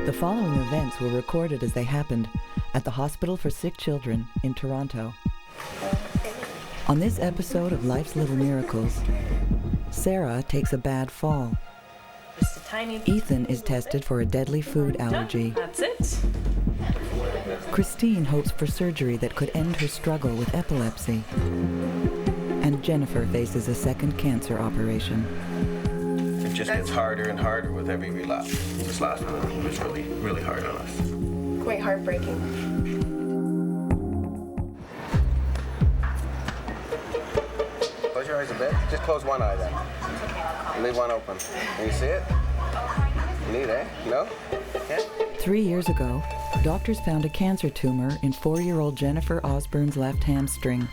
The following events were recorded as they happened at the Hospital for Sick Children in Toronto. On this episode of Life's Little Miracles, Sara takes a bad fall. Just a tiny... Ethan is tested for a deadly food allergy. That's it. Kristine hopes for surgery that could end her struggle with epilepsy. And Jennifer faces a second cancer operation. It just gets harder and harder with every relapse. This last one was really, really hard on us. Quite heartbreaking. Close your eyes a bit. Just close one eye then. And leave one open. Can you see it? Neat, eh? No? Yeah? 3 years ago, doctors found a cancer tumor in 4-year-old Jennifer Osborne's left hamstring.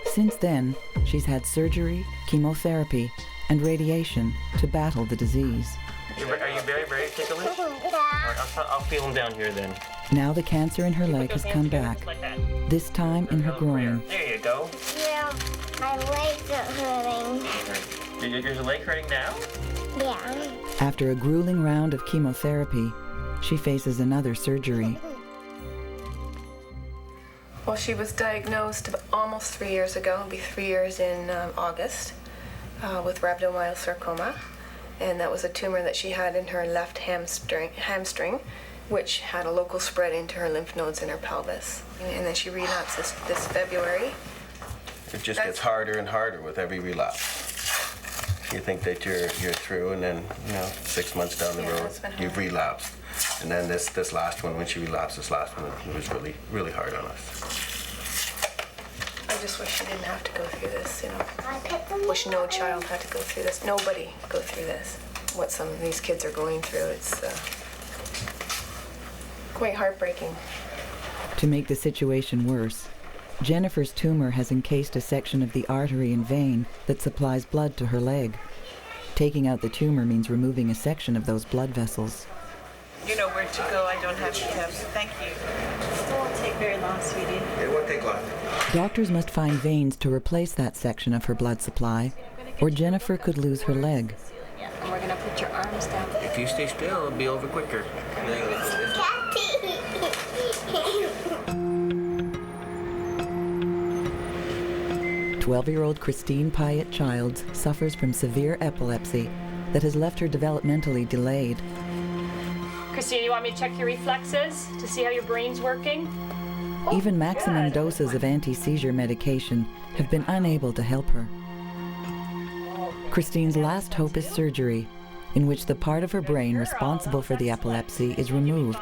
Since then, she's had surgery, chemotherapy, and radiation to battle the disease. Are you very ready to take a lift? I'll feel them down here then. Now the cancer in her leg has come back, this time in her groin. There you go. Yeah, my legs are hurting. Your leg hurting now? Yeah. After a grueling round of chemotherapy, she faces another surgery. Well, she was diagnosed almost 3 years ago. It'll be 3 years in August with Rhabdomyosarcoma. And that was a tumor that she had in her left hamstring, which had a local spread into her lymph nodes in her pelvis. And then she relapsed this February. It just gets harder and harder with every relapse. You think that you're through, and then 6 months down the road, you've relapsed. And then this last one, when she relapsed, this last one, it was really, really hard on us. I just wish she didn't have to go through this, Wish no child had to go through this. Nobody go through this. What some of these kids are going through, it's quite heartbreaking. To make the situation worse, Jennifer's tumor has encased a section of the artery and vein that supplies blood to her leg. Taking out the tumor means removing a section of those blood vessels. You know where to go. I don't have to have. Thank you. It won't take very long, sweetie. It won't take long. Doctors must find veins to replace that section of her blood supply, or Jennifer could lose her leg. Yeah, and we're going to put your arms down. If you stay still, it'll be over quicker. 12-year-old Kristine Childs suffers from severe epilepsy that has left her developmentally delayed. Kristine, you want me to check your reflexes to see how your brain's working? Even maximum doses of anti-seizure medication have been unable to help her. Kristine's last hope is surgery, in which the part of her brain responsible for the epilepsy is removed.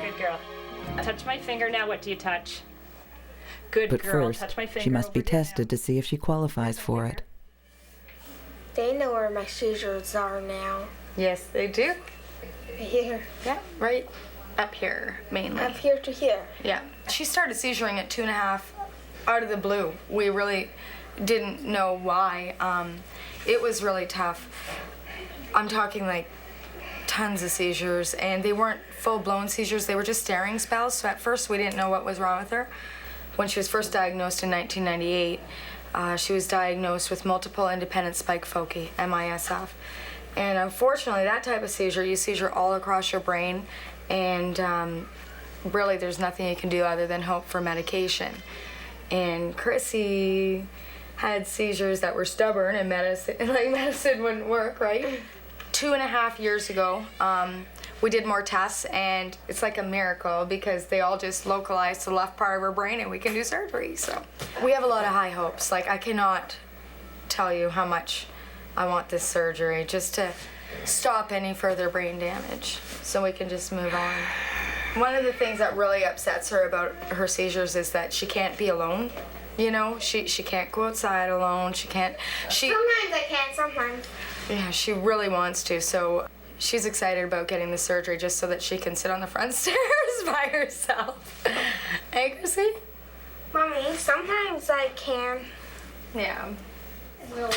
Good girl. Touch my finger now. What do you touch? Good But girl. first, Touch my finger. she must be over here tested to see if she qualifies for it. They know where my seizures are now. Yes, they do. Here. Yeah, right up here, mainly. Up here to here. Yeah. She started seizuring at 2.5 out of the blue. We really didn't know why. It was really tough. I'm talking like tons of seizures, and they weren't full-blown seizures. They were just staring spells. So at first we didn't know what was wrong with her. When she was first diagnosed in 1998, she was diagnosed with multiple independent spike foci, MISF. And unfortunately, that type of seizure, you seizure all across your brain, and really there's nothing you can do other than hope for medication. And Chrissy had seizures that were stubborn, and medicine wouldn't work, right? 2.5 years ago, we did more tests, and it's like a miracle because they all just localized to the left part of her brain, and we can do surgery. So we have a lot of high hopes. Like, I cannot tell you how much I want this surgery just to stop any further brain damage so we can just move on. One of the things that really upsets her about her seizures is that she can't be alone. She can't go outside alone. Sometimes I can, sometimes. Yeah, she really wants to, so she's excited about getting the surgery just so that she can sit on the front stairs by herself. Hey, Chrissy? Mommy, sometimes I can. Yeah. We'll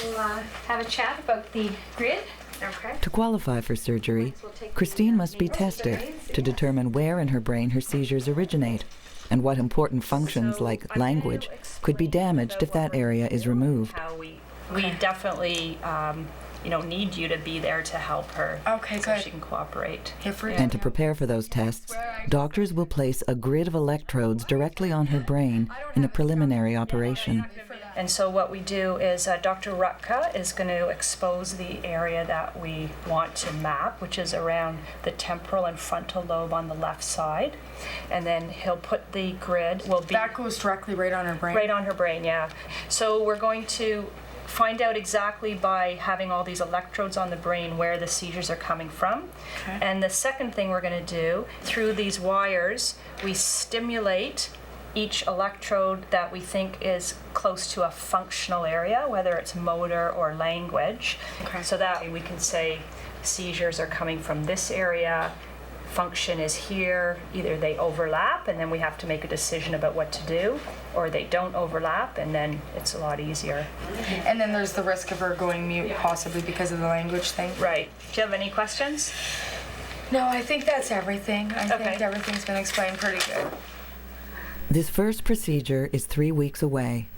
have a chat about the grid. Okay. To qualify for surgery, Kristine must be tested to determine where in her brain her seizures originate and what important functions like language could be damaged if that area is removed. We definitely need you to be there to help her. Okay, so good. she can cooperate. And to prepare for those tests, doctors will place a grid of electrodes directly on her brain in a preliminary operation. And so what we do is Dr. Rutka is going to expose the area that we want to map, which is around the temporal and frontal lobe on the left side. And then he'll put the grid, That goes directly right on her brain? Right on her brain, yeah. So we're going to find out exactly by having all these electrodes on the brain where the seizures are coming from. Okay. And the second thing we're going to do, through these wires, we stimulate each electrode that we think is close to a functional area, whether it's motor or language, so that we can say seizures are coming from this area, function is here, either they overlap and then we have to make a decision about what to do, or they don't overlap and then it's a lot easier. And then there's the risk of her going mute possibly because of the language thing? Right. Do you have any questions? No, I think that's everything. I think everything's been explained pretty good. This first procedure is 3 weeks away.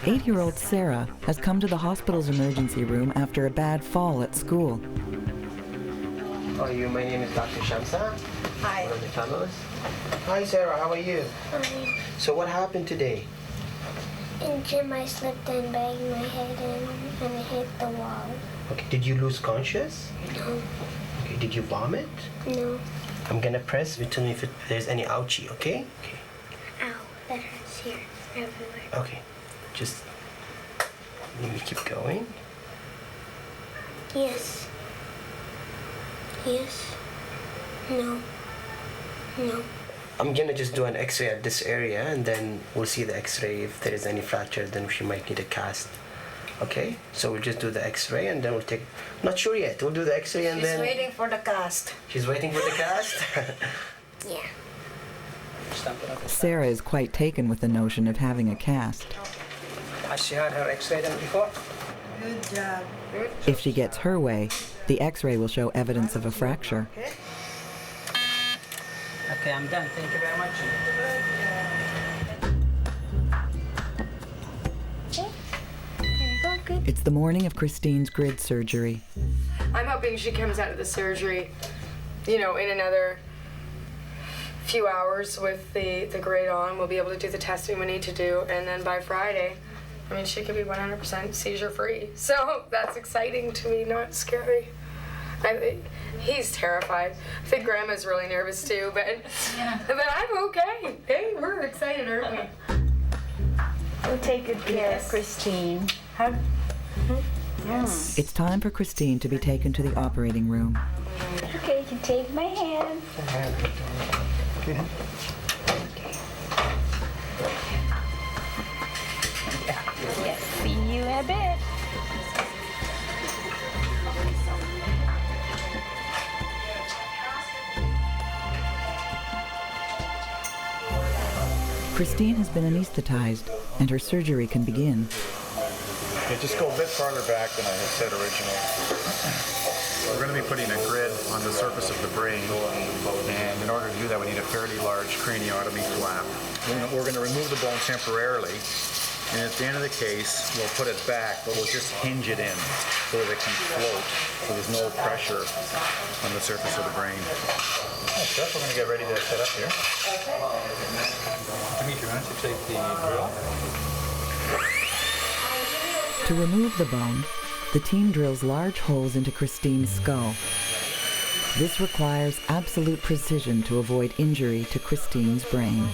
Eight-year-old Sara has come to the hospital's emergency room after a bad fall at school. My name is Dr. Shamsa. Hi. One of the fellows. Hi, Sara. How are you? Fine. So what happened today? In gym, I slipped and banged my head in and hit the wall. Okay. Did you lose conscious? No. Okay. Did you vomit? No. I'm gonna press. You tell me if there's any ouchie. Okay. Okay. Ow, that hurts here, everywhere. Okay. Just let me keep going. Yes. Yes. No. No. I'm gonna just do an X-ray at this area, and then we'll see the X-ray. If there is any fracture, then she might need a cast. Okay? So we'll just do the X-ray, and then we'll take. Not sure yet. We'll do the X-ray, and then. She's waiting for the cast. She's waiting for the cast. Yeah. Sara is quite taken with the notion of having a cast. Has she had her X-ray done before? Good job. Good. If she gets her way, the X-ray will show evidence of a fracture. Okay, I'm done. Thank you very much. Okay. There you go. Good. It's the morning of Kristine's grid surgery. I'm hoping she comes out of the surgery, in another few hours with the grid on. We'll be able to do the testing we need to do, and then by Friday, she could be 100% seizure free. So that's exciting to me, not scary. He's terrified. I think Grandma's really nervous too, but I'm okay. Hey, we're excited, aren't we? We'll take good care of Kristine. Yes. It's time for Kristine to be taken to the operating room. Okay, you can take my hand. Yes, see you in a bit. Kristine has been anesthetized, and her surgery can begin. Okay, just go a bit farther back than I had said originally. We're going to be putting a grid on the surface of the brain, and in order to do that, we need a fairly large craniotomy flap. We're going to remove the bone temporarily, and at the end of the case, we'll put it back, but we'll just hinge it in so that it can float, so there's no pressure on the surface of the brain. Jeff, we're going to get ready to set up here. Dimitri, why don't you take the drill? To remove the bone, the team drills large holes into Kristine's skull. This requires absolute precision to avoid injury to Kristine's brain.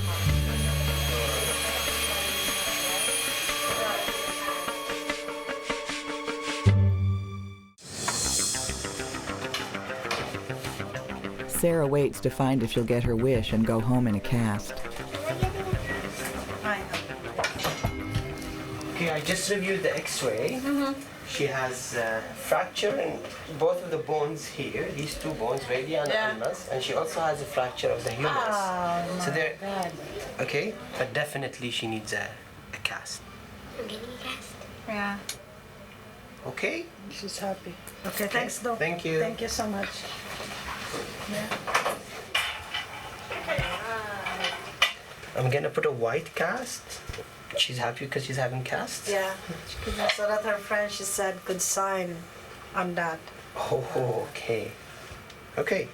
Sara waits to find if she'll get her wish and go home in a cast. Okay, I just reviewed the X-ray. She has fracture in both of the bones here, these two bones, radial and ulmus, and she also has a fracture of the humerus. Oh, so there, okay, but definitely she needs a cast. I'm getting a cast. Yeah, Okay? she's happy. Okay, thanks, Doc. Thank you. Thank you so much. Yeah. I'm gonna put a white cast. She's happy because she's having casts? Yeah. So that her friend, she said, good sign on that. Oh, okay. Okay,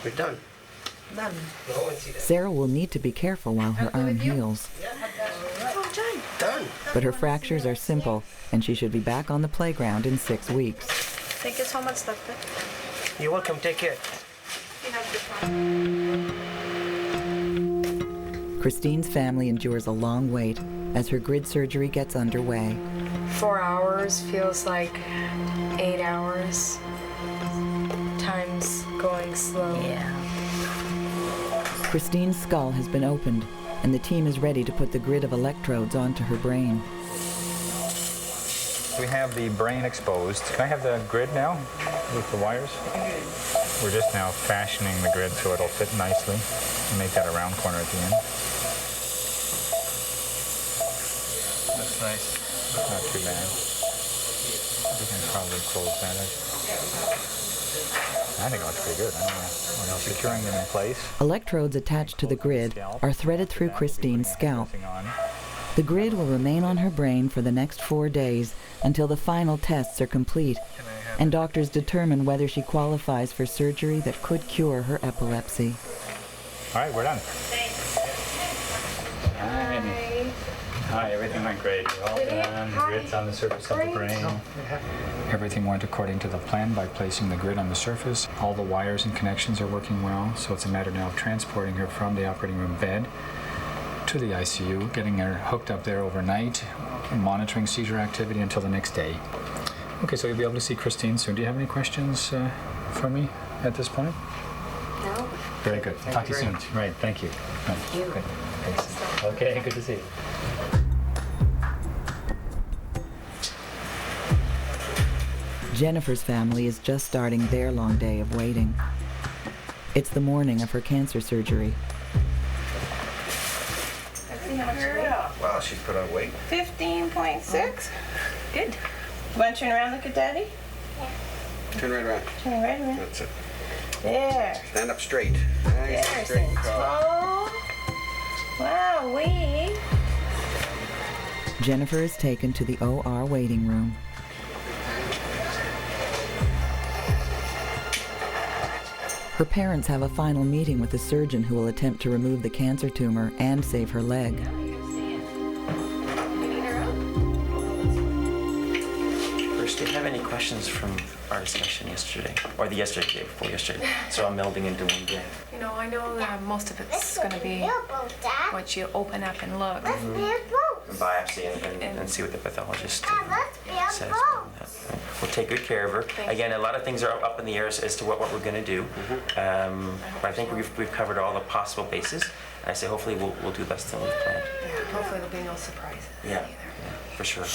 we're done. Done. Sara will need to be careful while her arm heals. Done. But her fractures are simple, and she should be back on the playground in 6 weeks. Thank you so much, doctor. You're welcome. Take care. Kristine's family endures a long wait as her grid surgery gets underway. 4 hours feels like 8 hours. Time's going slow. Yeah. Kristine's skull has been opened, and the team is ready to put the grid of electrodes onto her brain. We have the brain exposed. Can I have the grid now with the wires? We're just now fashioning the grid so it'll fit nicely and make that a round corner at the end. That's nice. That's not too bad. We can probably close that. I think it looks pretty good. I don't know what else. Securing them in place. Electrodes attached to the grid are threaded through Kristine's scalp. The grid will remain on her brain for the next 4 days until the final tests are complete and doctors determine whether she qualifies for surgery that could cure her epilepsy. All right, we're done. Hi, everything went great. All done. The grid's on the surface of the brain. Everything went according to the plan by placing the grid on the surface. All the wires and connections are working well, so it's a matter now of transporting her from the operating room bed to the ICU, getting her hooked up there overnight, monitoring seizure activity until the next day. Okay, so you'll be able to see Kristine soon. Do you have any questions for me at this point? No. Very good. Talk to you soon. Right, thank you. Thank you. Good. Thanks. Okay, good to see you. Jennifer's family is just starting their long day of waiting. It's the morning of her cancer surgery. Wow, she's put on weight. 15.6. Good. You want to turn around and look at Daddy? Turn right around. Turn right around. That's it. There. Stand up straight. Nice There, and straight and tall. Wow, wee. Jennifer is taken to the OR waiting room. Her parents have a final meeting with the surgeon who will attempt to remove the cancer tumor and save her leg. First, do you have any questions from our discussion yesterday? Or the day before yesterday? So I'm melding into one day. You know, I know that most of it's going to be what you open up and look. And biopsy and see what the pathologist says. We'll take good care of her. Again, a lot of things are up in the air as to what we're going to do. But I think we've covered all the possible bases. And I say hopefully we'll do less than we've planned. Yeah, hopefully there'll be no surprises Yeah, for sure.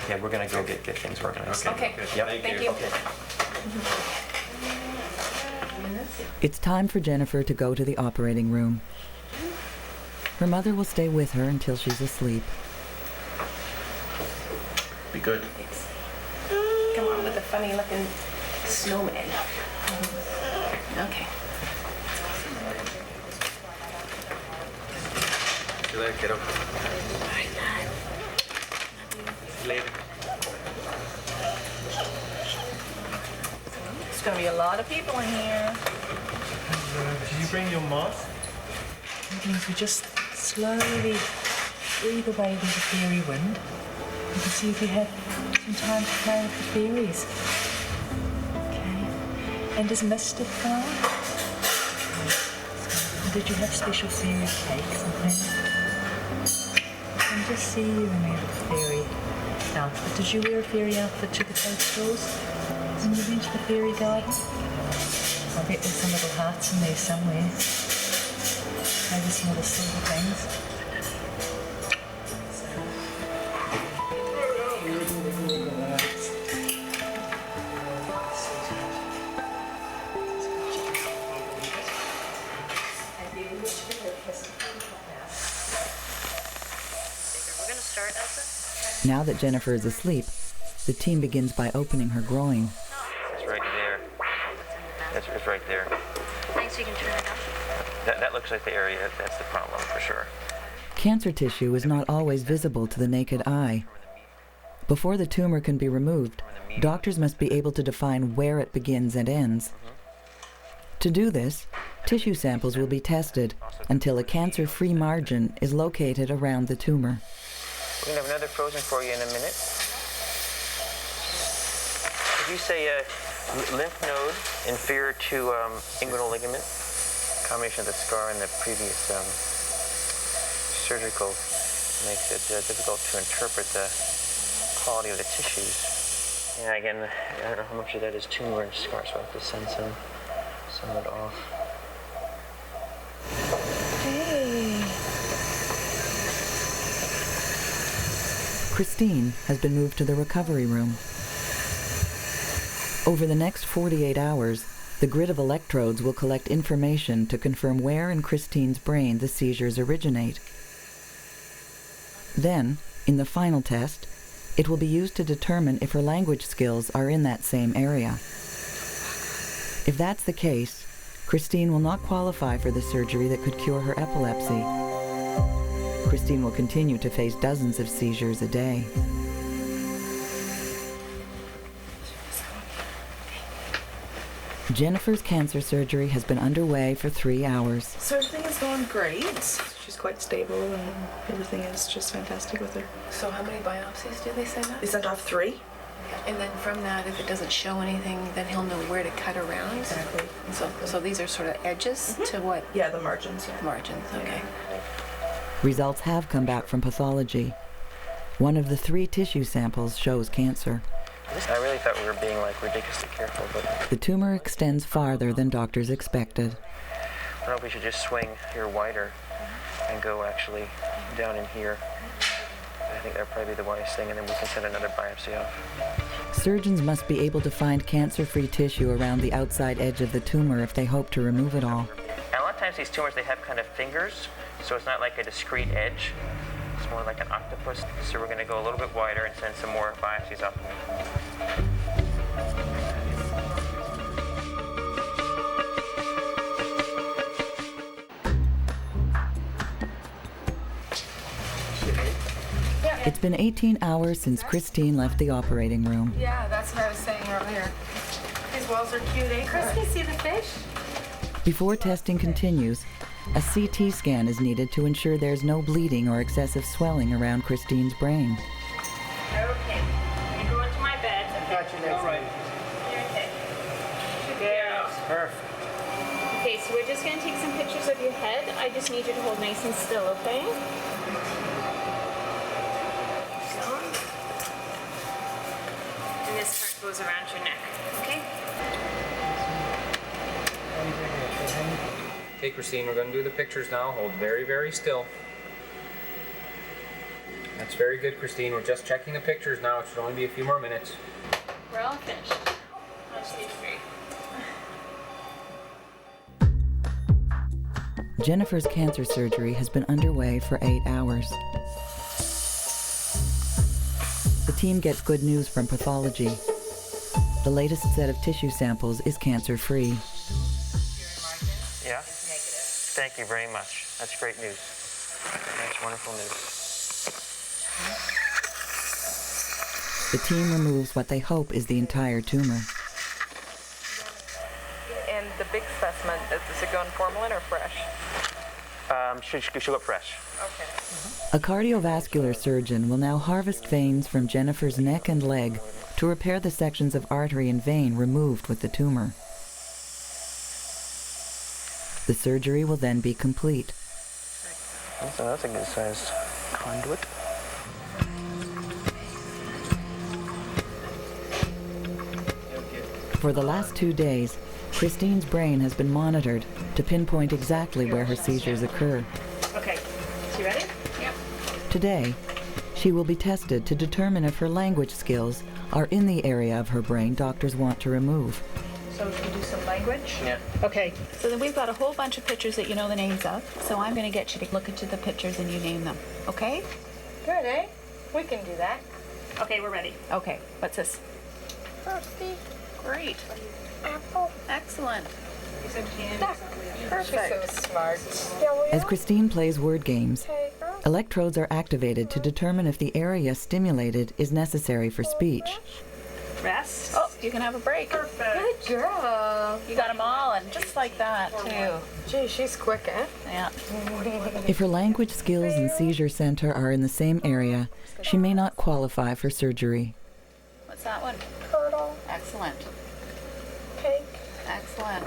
Yeah, we're going to go get things organized. Okay. Yep. Thank you. Okay. It's time for Jennifer to go to the operating room. Her mother will stay with her until she's asleep. Be good. Come on with the funny looking snowman. Okay. See you later, kiddo. See you later. There's going to be a lot of people in here. Did you bring your mask? If we just slowly breathe away with the fairy wind, you can see if you have some time to play with the fairies. Okay. And is misted far? Did you have special fairy cakes and things? And just see you in a fairy outfit. Did you wear a fairy outfit to the coastalls when you went to the fairy garden? I bet there's some little hearts in there somewhere. Maybe some of the silver things. Now that Jennifer is asleep, the team begins by opening her groin. It's right there. It's right there. Thanks, you can turn it off. That looks like the area that's the problem for sure. Cancer tissue is not always visible to the naked eye. Before the tumor can be removed, doctors must be able to define where it begins and ends. To do this, tissue samples will be tested until a cancer-free margin is located around the tumor. We're going to have another frozen for you in a minute. Did you say lymph node inferior to inguinal ligament? Combination of the scar and the previous surgical makes it difficult to interpret the quality of the tissues. And again, I don't know how much of that is tumor and scar, so I have to send some of it off. Hey. Kristine has been moved to the recovery room. Over the next 48 hours, the grid of electrodes will collect information to confirm where in Kristine's brain the seizures originate. Then, in the final test, it will be used to determine if her language skills are in that same area. If that's the case, Kristine will not qualify for the surgery that could cure her epilepsy. Kristine will continue to face dozens of seizures a day. Jennifer's cancer surgery has been underway for 3 hours. So everything is going great. She's quite stable and everything is just fantastic with her. So how many biopsies do they send They us? sent off 3. And then from that, if it doesn't show anything, then he'll know where to cut around? Exactly. So these are sort of edges to what? Yeah, the margins. Yeah. Margins, okay. Results have come back from pathology. One of the 3 tissue samples shows cancer. I really thought we were being ridiculously careful, but The tumor extends farther than doctors expected. I don't know if we should just swing here wider and go actually down in here. I think that'd probably be the wisest thing, and then we can send another biopsy off. Surgeons must be able to find cancer-free tissue around the outside edge of the tumor if they hope to remove it all. And a lot of times these tumors, they have kind of fingers, so it's not like a discrete edge. It's more like an octopus. So we're going to go a little bit wider and send some more biopsies up. It's been 18 hours since Kristine left the operating room. Yeah, that's what I was saying earlier. These walls are cute, eh, Chris? Can you see the fish? Before testing continues, a CT scan is needed to ensure there's no bleeding or excessive swelling around Kristine's brain. Okay, you go into my bed. Got you next. You're okay. Good. Perfect. Okay, so we're just going to take some pictures of your head. I just need you to hold nice and still, okay? And this part goes around your neck, okay? Okay, Kristine, we're going to do the pictures now. Hold very, very still. That's very good, Kristine. We're just checking the pictures now. It should only be a few more minutes. We're all finished. On stage 3. Jennifer's cancer surgery has been underway for 8 hours. The team gets good news from pathology. The latest set of tissue samples is cancer-free. Yeah? Thank you very much. That's great news. That's wonderful news. The team removes what they hope is the entire tumor. And the big specimen, is it going formalin or fresh? Should go fresh. Okay. A cardiovascular surgeon will now harvest veins from Jennifer's neck and leg to repair the sections of artery and vein removed with the tumor. The surgery will then be complete. So that's a good sized conduit. For the last 2 days, Kristine's brain has been monitored to pinpoint exactly where her seizures occur. Okay, so you ready? Yep. Today, she will be tested to determine if her language skills are in the area of her brain doctors want to remove. So we can do some language? Yeah. Okay, so then we've got a whole bunch of pictures that you know the names of. So I'm going to get you to look into the pictures and you name them, okay? Good, eh? We can do that. Okay, we're ready. Okay, what's this? Toasty. Great. Apple. Excellent. Perfect. So smart. As Kristine plays word games, electrodes are activated to determine if the area stimulated is necessary for speech. Rest. Oh, you can have a break. Perfect. Good girl. You got them all, and just like that, too. Gee, she's quick, eh? Yeah. If her language skills and seizure center are in the same area, she may not qualify for surgery. What's that one? Turtle. Excellent. Pig. Excellent.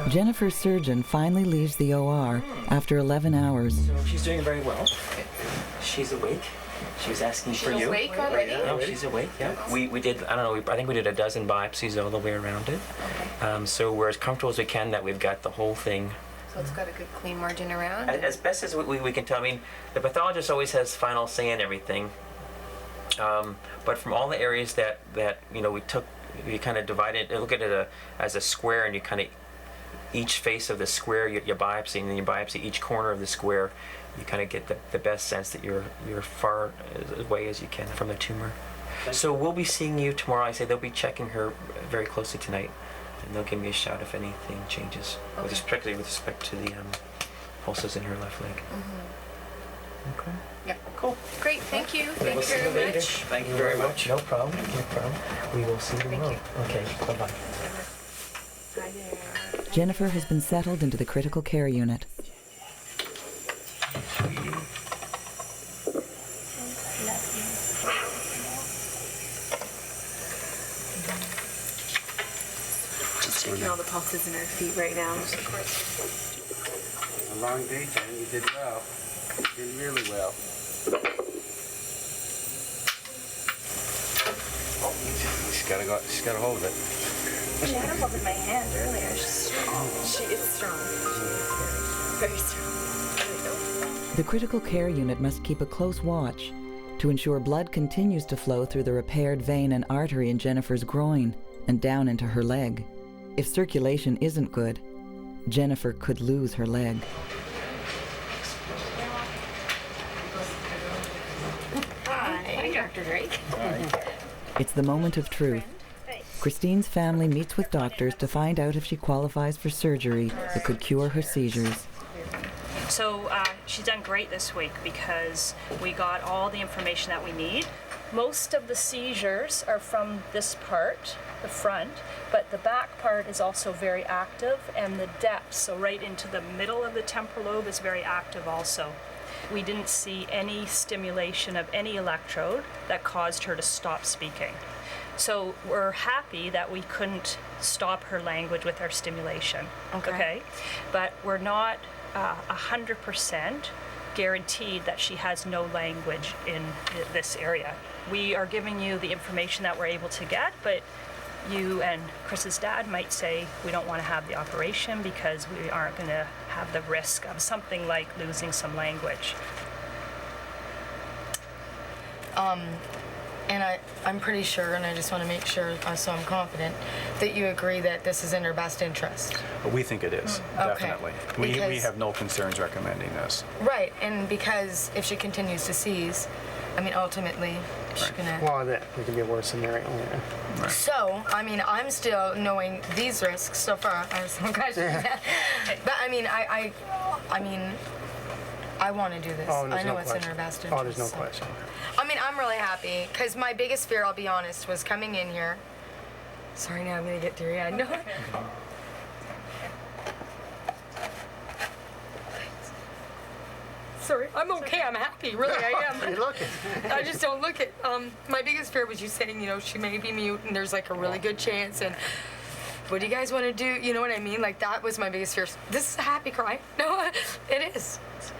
Jennifer's surgeon finally leaves the OR after 11 hours. So she's doing very well. She's awake. She was asking for you. She's awake already? No, she's awake, yeah. We did, I don't know, I think we did a dozen biopsies all the way around it. So we're as comfortable as we can that we've got the whole thing. So it's got a good clean margin around? As best as we can tell. I mean, the pathologist always has final say in everything. But from all the areas that you know, we kind of divided, look at it as a square, and you kind of, each face of the square you biopsy, and then you biopsy each corner of the square. You kind of get the best sense that you're far away as you can from the tumor. So we'll be seeing you tomorrow. I say they'll be checking her very closely tonight, and they'll give me a shout if anything changes, with respect to the pulses in her left leg. Okay. Yeah. Cool. Great. Thank you. Thank you very much. Thank you very much. No problem. No problem. We will see you tomorrow. Okay. Bye-bye. Hi there. Jennifer has been settled into the critical care unit. Just checking all the pulses in her feet right now. A long day, Jen. You did well. You did really well. She's gotta hold it. She had her holding my hand earlier. She's strong. She is strong. Very strong. The critical care unit must keep a close watch to ensure blood continues to flow through the repaired vein and artery in Jennifer's groin and down into her leg. If circulation isn't good, Jennifer could lose her leg. Hi, Dr. Drake. It's the moment of truth. Kristine's family meets with doctors to find out if she qualifies for surgery that could cure her seizures. So she's done great this week because we got all the information that we need. Most of the seizures are from this part, the front, but the back part is also very active, and the depth, so right into the middle of the temporal lobe, is very active also. We didn't see any stimulation of any electrode that caused her to stop speaking. So we're happy that we couldn't stop her language with our stimulation. Okay? But we're not 100% guaranteed that she has no language in this area. We are giving you the information that we're able to get, but you and Chris's dad might say we don't want to have the operation because we aren't going to have the risk of something like losing some language. And I'm pretty sure, and I just want to make sure, so I'm confident, that you agree that this is in her best interest. We think it is, definitely. We have no concerns recommending this. Right, and because if she continues to seize, I mean, ultimately, she's gonna... Well, that it could get worse than that. Right. So, I mean, I'm still knowing these risks so far. I have some questions. But I mean, I mean, I want to do this. Oh, I know no it's question. in her best interest. Oh, there's no question. I mean, I'm really happy, because my biggest fear, I'll be honest, was coming in here. Sorry, now I'm going to get teary-eyed. No. Sorry, I'm okay, I'm happy, really, I am. You're looking. I just don't look it. My biggest fear was you saying, you know, she may be mute and there's like a really good chance, and what do you guys want to do? You know what I mean? Like, that was my biggest fear. This is a happy cry. No, it is.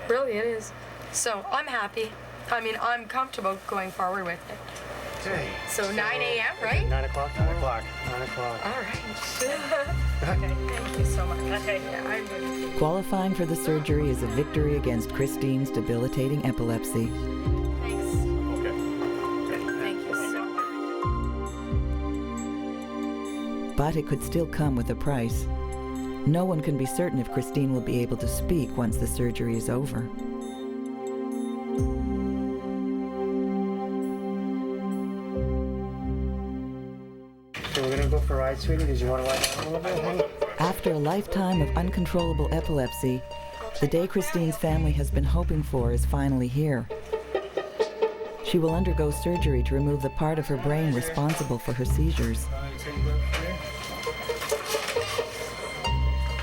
Really, it is. So, I'm happy. I mean, I'm comfortable going forward with it. Okay. So 9 a.m., right? 9 o'clock? 9 o'clock. 9 o'clock. All right. Okay, thank you so much. Okay, yeah, I'm good. Qualifying for the surgery is a victory against Kristine's debilitating epilepsy. Thanks. Okay. Thank you so much. But it could still come with a price. No one can be certain if Kristine will be able to speak once the surgery is over. So we're going to go for right, sweetie, did you want to lie down a little bit, honey? After a lifetime of uncontrollable epilepsy, the day Kristine's family has been hoping for is finally here. She will undergo surgery to remove the part of her brain responsible for her seizures.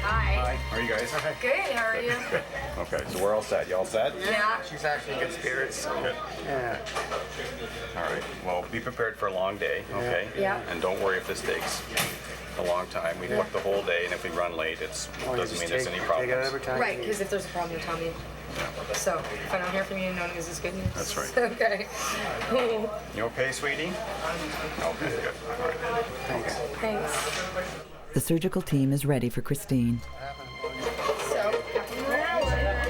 Hi. How are you guys? Good, how are you? Good. Okay, so we're all set. You all set? Yeah. She's actually in good spirits. Good. Yeah. All right. Well, be prepared for a long day, okay? Yeah. And don't worry if this takes a long time. We booked the whole day, and if we run late, it doesn't mean there's any problems. Take it every time. Right, because if there's a problem, you tell me. So, if I don't hear from you, no news is good news. That's right. Okay. You okay, sweetie? Okay, good. All right. Thanks. Thanks. The surgical team is ready for Kristine. So,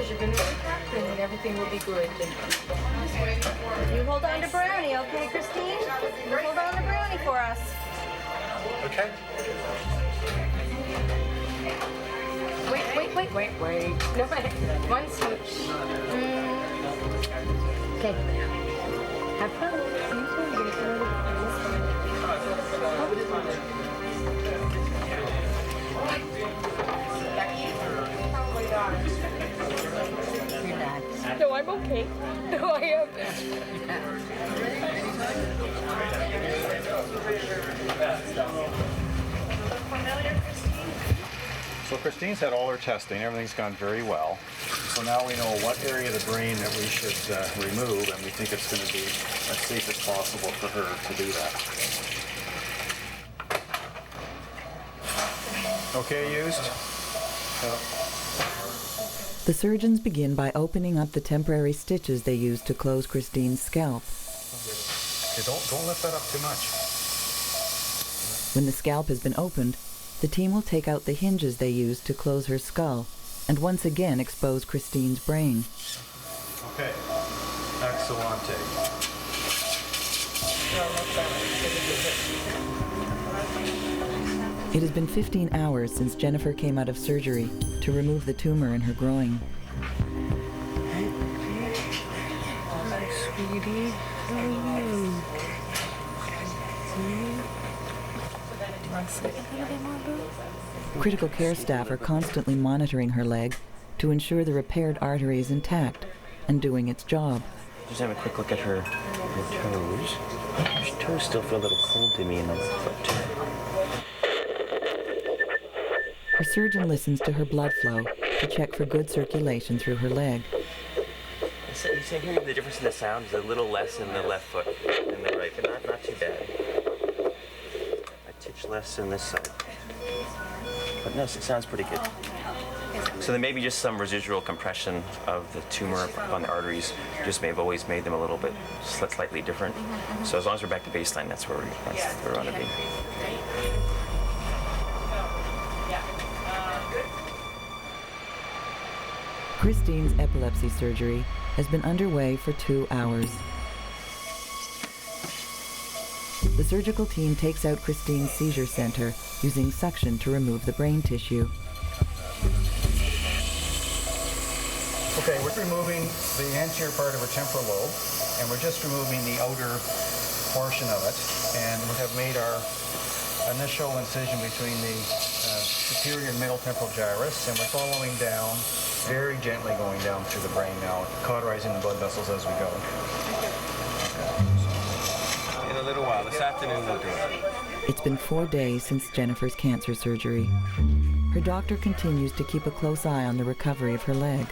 you're going to be and everything will be good. You hold on to Brownie, okay, Kristine? You hold on to Brownie for us. Okay. Wait. No, wait. One smooch. Okay. Have fun. Relax. No, I'm okay. No, I am. So Kristine's had all her testing. Everything's gone very well. So now we know what area of the brain that we should remove, and we think it's going to be as safe as possible for her to do that. Okay, used? The surgeons begin by opening up the temporary stitches they use to close Kristine's scalp. Okay, don't lift that up too much. When the scalp has been opened, the team will take out the hinges they used to close her skull and once again expose Kristine's brain. Okay, excellent. It has been 15 hours since Jennifer came out of surgery to remove the tumor in her groin. Sweetie, how are you? Critical care staff are constantly monitoring her leg to ensure the repaired artery is intact and doing its job. Just have a quick look at her toes. Her toes still feel a little cold to me in the foot too. Her surgeon listens to her blood flow to check for good circulation through her leg. You say hearing the difference in the sound is a little less in the left foot than the right, but not too bad. A titch less in this side. But no, it sounds pretty good. So there may be just some residual compression of the tumor on the arteries. Just may have always made them a little bit slightly different. So as long as we're back to baseline, that's where we want to be. Kristine's epilepsy surgery has been underway for 2 hours. The surgical team takes out Kristine's seizure center using suction to remove the brain tissue. Okay, we're removing the anterior part of her temporal lobe, and we're just removing the outer portion of it, and we have made our initial incision between the superior and middle temporal gyrus, and we're following down, very gently going down through the brain now, cauterizing the blood vessels as we go. In a little while, this afternoon we'll do it. It's been 4 days since Jennifer's cancer surgery. Her doctor continues to keep a close eye on the recovery of her leg.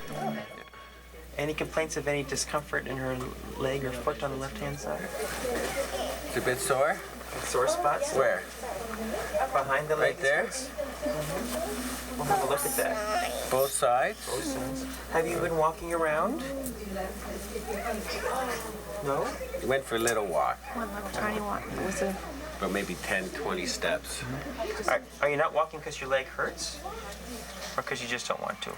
Any complaints of any discomfort in her leg or foot on the left-hand side? It's a bit sore? Sore spots? Where? Behind the leg. Right there? We'll have a look at that. Both sides? Both sides. Have you been walking around? No? We went for a little walk. One little tiny walk. Was it? But maybe 10, 20 steps. Are you not walking because your leg hurts? Or because you just don't want to?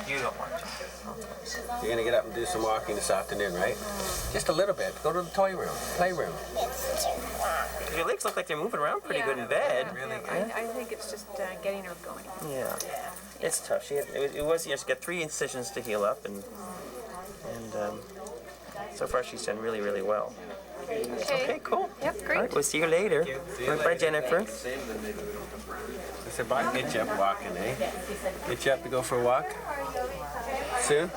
You don't want to. You're gonna get up and do some walking this afternoon, right? Just a little bit. Go to the toy room, playroom. Your legs look like they're moving around pretty good in bed. Really good. I think it's just getting her going. Yeah. It's tough. She got 3 incisions to heal up, and so far she's done really, really well. Okay, cool. Yep, great. All right, we'll see you later. Bye, Jennifer. I said, bye, get you up walking, eh? Get you up to go for a walk? Soon?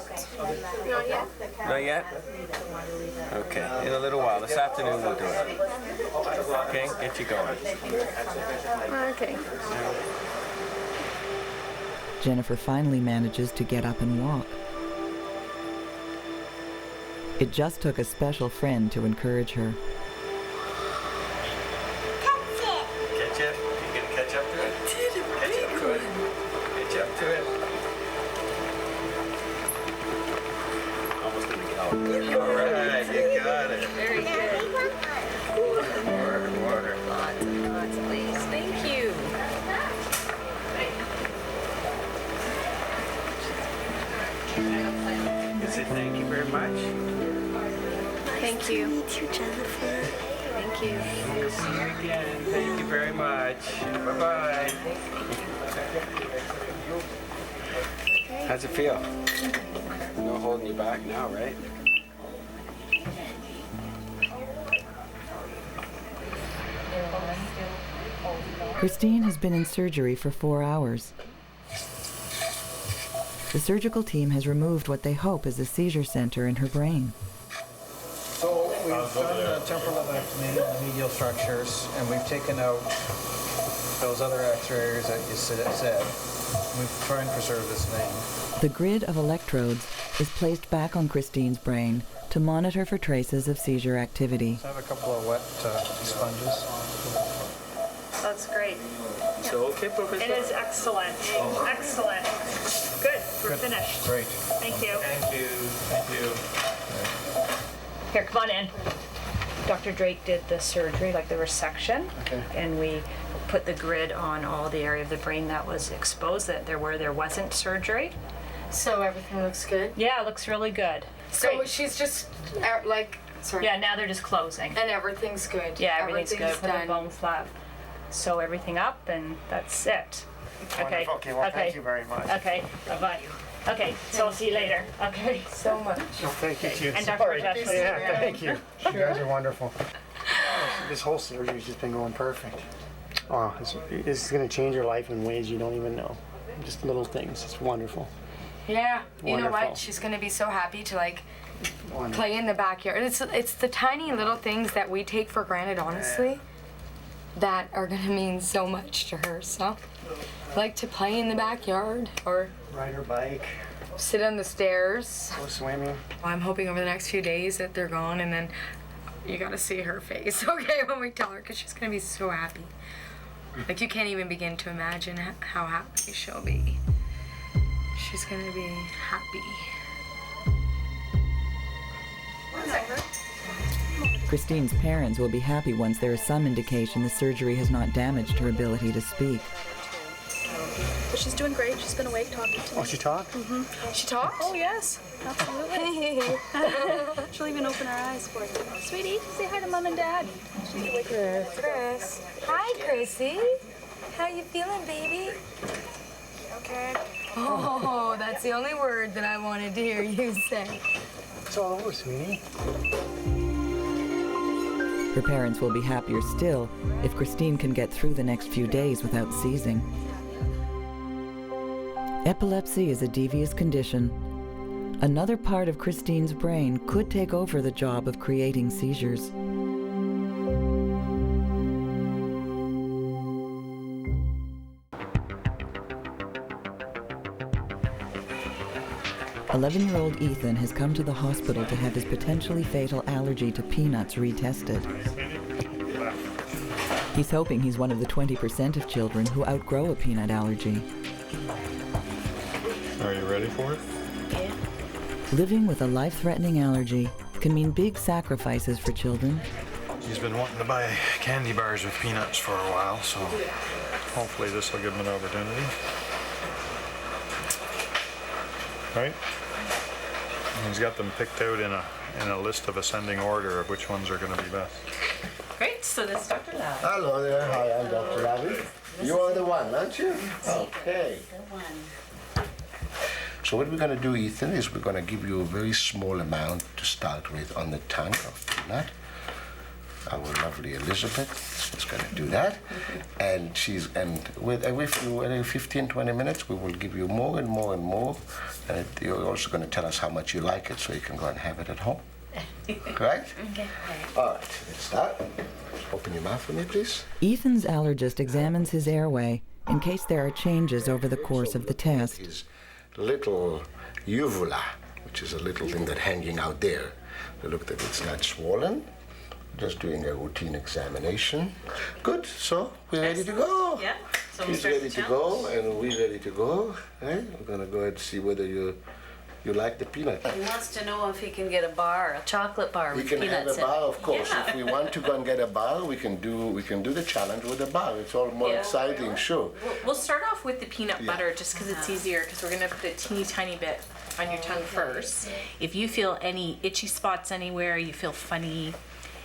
Not yet. Not yet? Okay, in a little while. This afternoon we'll do it. Okay, get you going. Okay. Jennifer finally manages to get up and walk. It just took a special friend to encourage her. Catch up? You gonna catch up to it? Catch up to it. Catch up to it. Almost gonna get out. All right, you got it. Very good. Water. Lots, please. Thank you. Thank you very much. Thank you. Nice to meet you, Jennifer. Thank you. See you again. Thank you very much. Bye-bye. How's it feel? No holding you back now, right? Kristine has been in surgery for 4 hours. The surgical team has removed what they hope is a seizure center in her brain. So we've done the temporal lobectomy and the medial structures, and we've taken out those other X-rays that you said. We've tried and preserve this vein. The grid of electrodes is placed back on Kristine's brain to monitor for traces of seizure activity. I have a couple of wet sponges. That's great. So okay, Professor? It is excellent. Excellent. Good. We're finished. Great. Thank you. Thank you. Thank you. Here, come on in. Dr. Drake did the surgery, like the resection, and we put the grid on all the area of the brain that was exposed, that there wasn't surgery. So everything looks good? Yeah, it looks really good. So Great. she's just like, sorry. Yeah, now they're just closing. And everything's good? Yeah, everything's good. Put the done. bone flap, sew everything up, and that's it. Okay. Wonderful. Okay, well, thank you very much. Okay, bye-bye. Okay, so I'll see you later. Okay. So much. No, thank you, too. And Dr. Sorry. Joshua. Yeah, thank you. You guys are wonderful. This whole surgery's just been going perfect. Oh, it's going to change your life in ways you don't even know. Just little things. It's wonderful. Yeah. You know Wonderful. what? She's going to be so happy to like play in the backyard. It's the tiny little things that we take for granted, honestly, that are going to mean so much to her. So, like to play in the backyard or ride her bike, sit on the stairs, go swimming. I'm hoping over the next few days that they're gone, and then you got to see her face, okay, when we tell her, because she's going to be so happy. Like, you can't even begin to imagine how happy she'll be. She's going to be happy. Kristine's parents will be happy once there is some indication the surgery has not damaged her ability to speak. But she's doing great. She's been awake talking to me. Oh, she talked? Mm-hmm. She talks? Oh, yes. Absolutely. She'll even open her eyes for you. Sweetie, say hi to Mom and Dad. Chris. Hi, Chrissy. How you feeling, baby? Okay. Oh, that's the only word that I wanted to hear you say. It's all over, sweetie. Her parents will be happier still if Kristine can get through the next few days without seizing. Epilepsy is a devious condition. Another part of Kristine's brain could take over the job of creating seizures. "11-year-old Ethan has come to the hospital to have his potentially fatal allergy to peanuts retested. He's hoping he's one of the 20% of children who outgrow a peanut allergy. Are you ready for it? Yeah. Living with a life-threatening allergy can mean big sacrifices for children. He's been wanting to buy candy bars with peanuts for a while, so hopefully this will give him an opportunity. Right? And he's got them picked out in a list of ascending order of which ones are going to be best. Great, so this is Dr. Lau. Hello there. Hi, I'm Dr. Ravi. You are the one, aren't you? Okay. So what we're going to do, Ethan, is we're going to give you a very small amount to start with on the tongue of peanut. our lovely Elizabeth is going to do that. And with every 15-20 minutes, we will give you more and more and more. And you're also going to tell us how much you like it, so you can go and have it at home. Right? Okay. All right, let's start. Open your mouth for me, please. Ethan's allergist examines his airway in case there are changes over the course of the test. His little uvula, which is a little thing that's hanging out there. We looked at it, it's not swollen. Just doing a routine examination. Good, so we're ready to go. Yeah, so He's ready to go, and we're ready to go. We're gonna go ahead and see whether you like the peanut. He wants to know if he can get a bar, a chocolate bar We with can peanuts have a bar, of course. Yeah. If we want to go and get a bar, we can do the challenge with a bar. It's all more exciting, sure. We'll start off with the peanut butter just because it's easier, because we're going to put a teeny tiny bit on your tongue first. If you feel any itchy spots anywhere, you feel funny,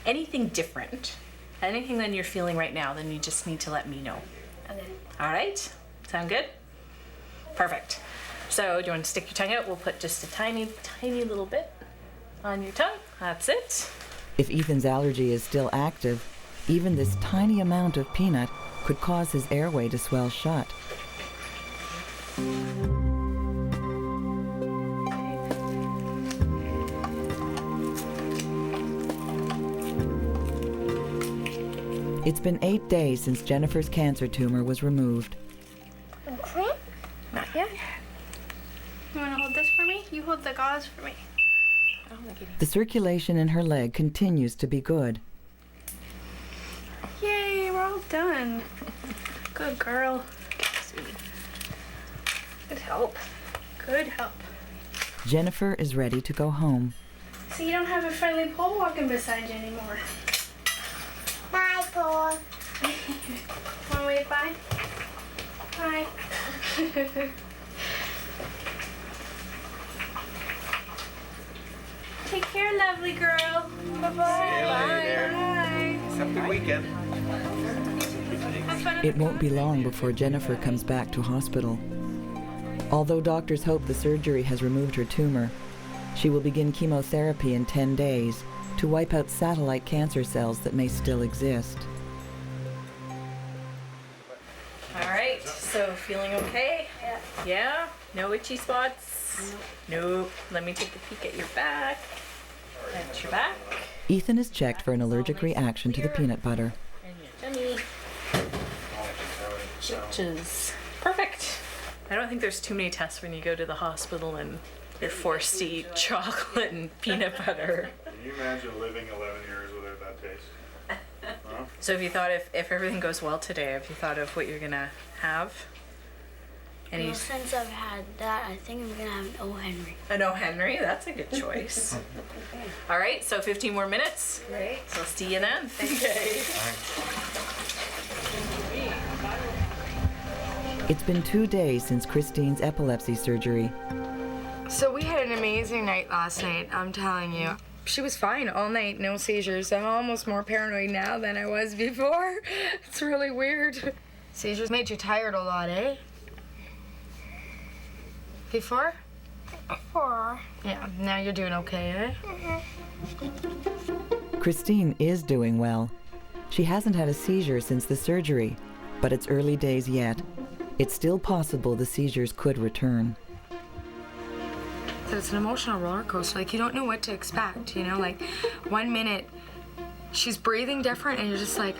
anything different, anything that you're feeling right now, then you just need to let me know. Okay. All right? Sound good? Perfect. So do you want to stick your tongue out? We'll put just a tiny, tiny little bit on your tongue. That's it. If Ethan's allergy is still active, even this tiny amount of peanut could cause his airway to swell shut. It's been 8 days since Jennifer's cancer tumor was removed. Okay. Not yet. You want to hold this for me? You hold the gauze for me. The circulation in her leg continues to be good. Yay, we're all done. Good girl. Sweetie. Good help. Good help. Jennifer is ready to go home. So you don't have a friendly pole walking beside you anymore. Bye, pole. Want to wave bye? Bye. Take care, lovely girl. Bye-bye. Bye. Happy weekend. Have fun at It the won't be long before Jennifer comes back to hospital. Although doctors hope the surgery has removed her tumor, she will begin chemotherapy in 10 days to wipe out satellite cancer cells that may still exist. All right, so feeling okay? Yeah. Yeah? No itchy spots? Nope. Let me take a peek at your back. At your back. Ethan is checked for an allergic reaction to the peanut butter. And your tummy. Which is perfect. I don't think there's too many tests when you go to the hospital and you're forced to eat chocolate and peanut butter. Can you imagine living 11 years without that taste? Huh? So have you thought, if everything goes well today, have you thought of what you're gonna have? Any? Well, since I've had that, I think I'm gonna have an O. Henry. An O. Henry, that's a good choice. All right, so 15 more minutes. Great. So see you then. Okay. It's been 2 days since Kristine's epilepsy surgery. So we had an amazing night last night, I'm telling you. She was fine all night, no seizures. I'm almost more paranoid now than I was before. It's really weird. Seizures made you tired a lot, eh? Before? Before. Yeah, now you're doing okay, eh? Kristine is doing well. She hasn't had a seizure since the surgery, but it's early days yet. It's still possible the seizures could return. So it's an emotional roller coaster. Like, you don't know what to expect, you know? Like, 1 minute she's breathing different and you're just like,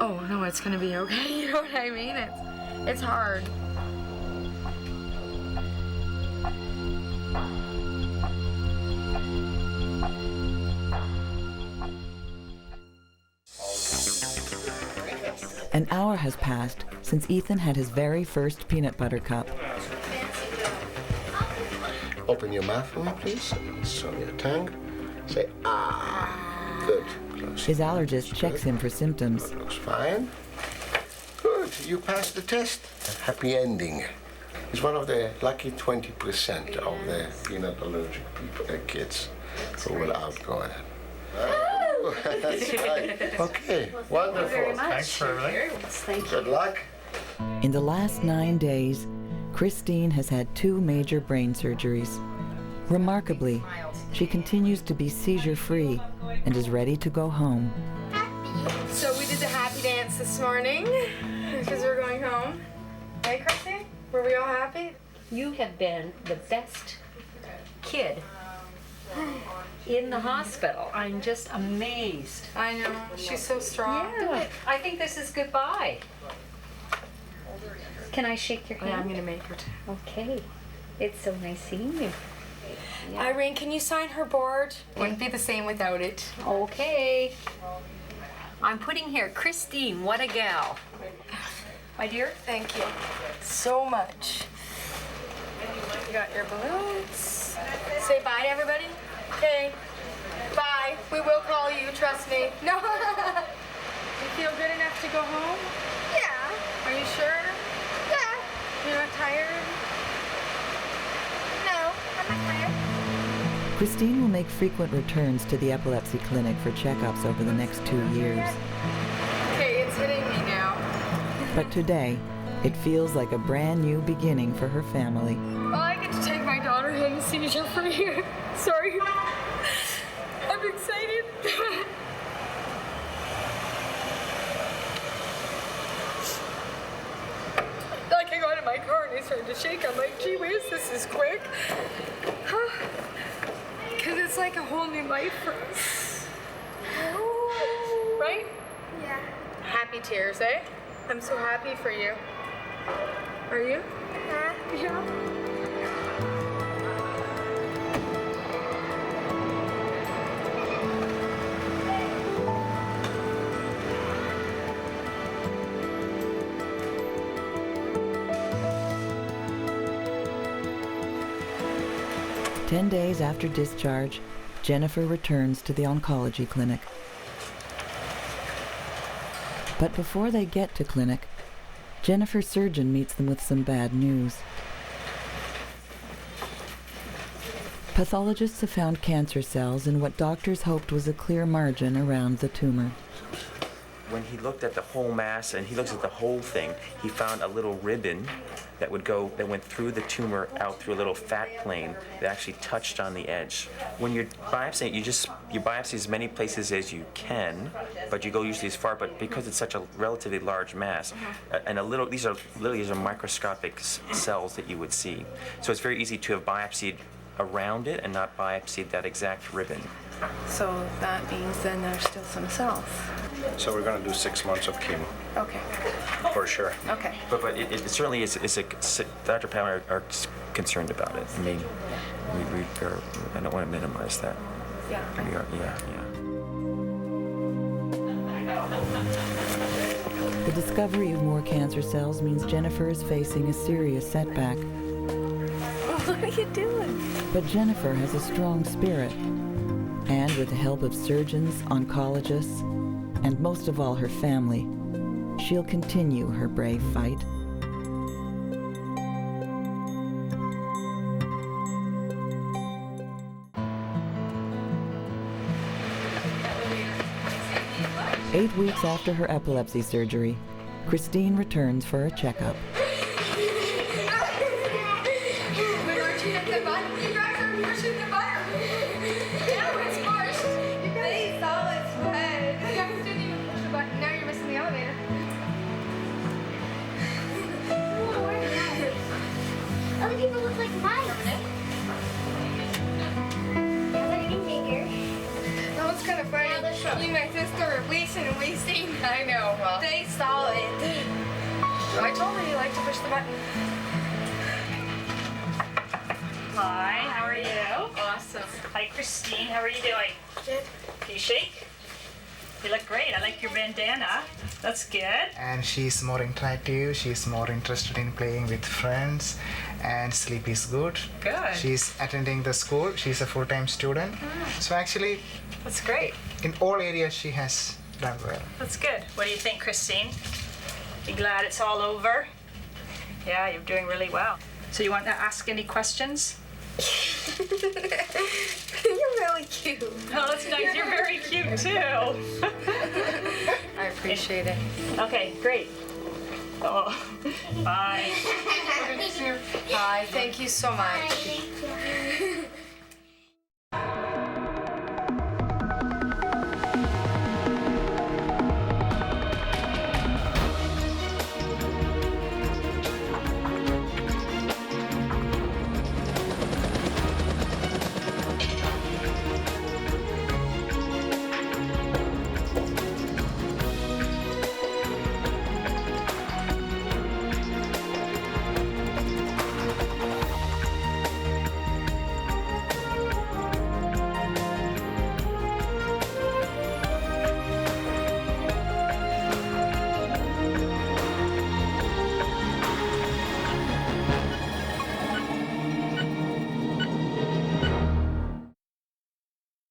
oh no, it's gonna be okay. You know what I mean? It's hard. An hour has passed since Ethan had his very first peanut butter cup. Open your mouth for me, please. Show me your tongue. Say, ah. Good. Close. His allergist checks him for symptoms. Looks fine. Good. You passed the test. Happy ending. He's one of the lucky 20% of the peanut allergic people, kids who will outgrow it. That's right. Okay, wonderful. very much. Thanks for everything. Thank you. Good luck. In the last 9 days, Kristine has had 2 major brain surgeries. Remarkably, she continues to be seizure-free and is ready to go home. So we did the happy dance this morning because we're going home. Hey, Kristine? Were we all happy? You have been the best kid in the hospital. I'm just amazed. I know. She's so strong. Yeah. I think this is goodbye. Can I shake your hand? Yeah, I'm going to make her too. Okay. It's so nice seeing you. Yeah. Irene, can you sign her board? Wouldn't be the same without it. Okay. I'm putting here, Kristine, what a gal. My dear, thank you so much. You got your balloons. Say bye to everybody. Okay. Bye. We will call you, trust me. No. You feel good enough to go home? Yeah. Are you sure? Yeah. You're not tired? No, I'm not tired. Kristine will make frequent returns to the epilepsy clinic for checkups over the next 2 years. Okay, it's hitting me now. But today, it feels like a brand new beginning for her family. Well, I get to take my daughter home seizure free. Sorry. I'm excited. Like I got in my car and I started to shake. I'm like, gee whiz, this is quick. Because it's like a whole new life for us. Right? Yeah. Happy tears, eh? I'm so happy for you. Are you? Yeah. 10 days after discharge, Jennifer returns to the oncology clinic. But before they get to clinic, Jennifer's surgeon meets them with some bad news. Pathologists have found cancer cells in what doctors hoped was a clear margin around the tumor. When he looked at the whole mass and he looks at the whole thing, he found a little ribbon that went through the tumor out through a little fat plane that actually touched on the edge. When you're biopsying, you biopsy as many places as you can, but you go usually as far. But because it's such a relatively large mass, and these are microscopic cells that you would see. So it's very easy to have biopsied around it and not biopsied that exact ribbon. So that means then there's still some cells. So we're going to do 6 months of chemo. Okay. For sure. Okay. But it certainly is Dr. Palmer are concerned about it. I mean, I don't want to minimize that. Yeah. We are, yeah. The discovery of more cancer cells means Jennifer is facing a serious setback. What are you doing? But Jennifer has a strong spirit. And with the help of surgeons, oncologists, and most of all her family, she'll continue her brave fight. Eight weeks after her epilepsy surgery, Kristine returns for a checkup. Other people look like mice. That was kind of funny. Me and my sister are wasting. I know. Well, they saw it. I told her you like to push the button. Hi, how are you? Awesome. Hi, Kristine. How are you doing? Good. Can you shake? You look great. I like your bandana. That's good. And she's more interactive. She's more interested in playing with friends, and sleep is good. Good. She's attending the school. She's a full-time student. So actually, that's great. In all areas, she has done well. That's good. What do you think, Kristine? You glad it's all over? Yeah, you're doing really well. So you want to ask any questions? You're really cute. Oh, that's nice. You're very cute too. I appreciate it. Okay, great. Oh, bye. Hi, thank you so much.